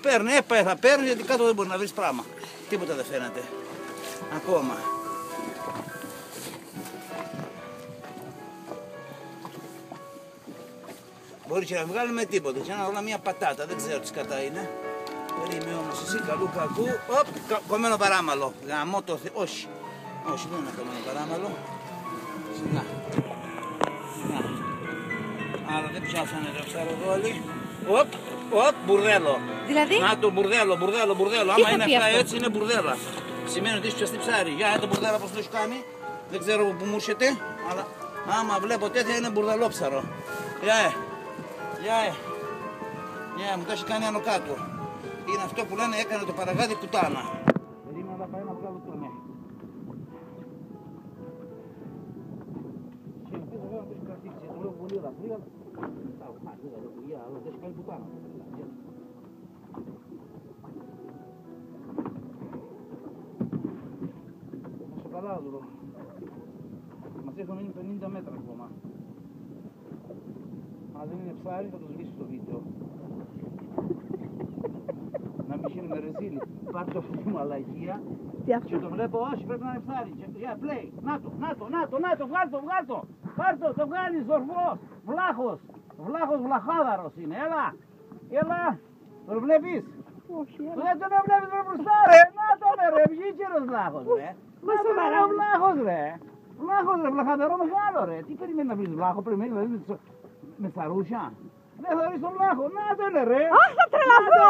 Παίρνει, θα παίρνει γιατί κάτω δεν μπορεί να βρεις πράγμα. Τίποτα δεν φαίνεται. Ακόμα. Μπορεί και να βγάλουμε τίποτα. Και να βάλουμε μια πατάτα. Δεν ξέρω τι σκατά είναι. Περίμενε όμως εσύ καλού κακού. Οπ, κομμένο παράμαλο. Γαμώ το Θεό. Όχι. Όχι, δεν είναι κομμένο παράμαλο. Σιγά. Σιγά. Άρα δεν πιάσανε το ψαροδόλι. Οπ, μπουρδέλο. Δηλαδή? Να το μπουρδέλο. Άμα είναι αυτά έτσι είναι μπουρδέλα. Σημαίνει ότι έχει πιαστεί ψάρι. Για το μπουρδέλο πώς το έχει κάνει. Δεν ξέρω που μου έρχεται. Αλλά άμα βλέπω τέτοια είναι μπουρδελόψαρο. Για, μου το έχει κάνει άνω κάτω. Είναι αυτό που λένε έκανε το παραγάδι κουτάνα. Περίμενα να πάει να βγάλω το ναι. Και ελπίζω βέβαια να το έχει κρατήσει. Το λέω πολύ ελαφρύ, αλλά... δεν έχει κάνει κουτάνα. Όσο καλά δω. Μας έχουν μείνει 50 μέτρα ακόμα. Αν δεν είναι ψάρι θα το σβήσει το βίντεο. Να μην γίνει με ρεζίλι. Πάρ' το αυτή μου αλλαγία και το βλέπω, όχι πρέπει να είναι ψάρι. Για play, να το, βγάλ' το. Πάρ' το βγάλεις ορφός, βλάχος, βλαχάδαρος είναι, έλα, το βλέπεις. Όχι, δεν τον βλέπεις με μπροστά ρε, να τον ρε, βγήκε ο βλάχος ρε. Να τον βλάχος ρε, βλαχαδαρό μεγάλο ρε. Τι περιμένει να βρεις βλάχο, περιμένει να βρεις με σαρούσια. Δεν θα βρεις τον βλάχο, να τον ρε. Αχ, θα τρελαθώ.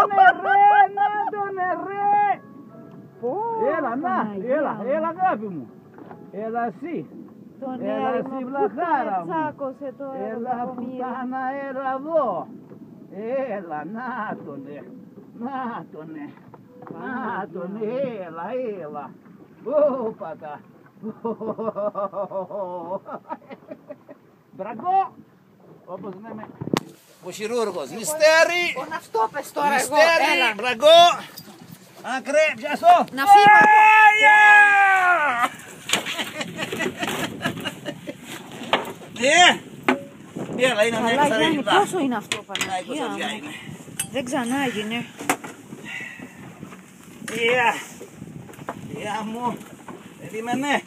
Να τον ρε. Έλα αγάπη μου. Έλα εσύ. Έλα εσύ βλαχάρα μου. Έλα πουτάνα, έλα εδώ. Έλα, να τον, έλα. Όπατα. Μπραγκό. Όπως λέμε ο χειρούργος. Μυστέρι. Αυτό πες τώρα εγώ. Μυστέρι. Μπραγκό. Άκρε, πιάσω. Να φύγω. Έλα, είναι μια Γιάννη, καθαρή. πόσο είναι αυτό, Παναγία μου. Δεν ξανά έγινε. Γεια μου. Περίμενε.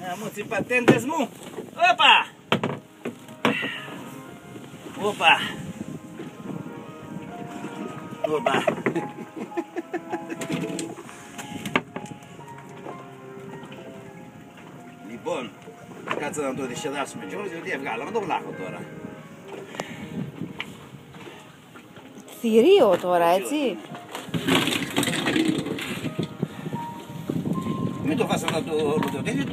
Να μου τις πατέντες μου. Όπα. Λοιπόν, κάτσε να το δισεδάσουμε κιόλας, γιατί βγάλαμε το βλάχο τώρα. Θηρίο τώρα, έτσι. Μην το βάζαμε το τέτοιο.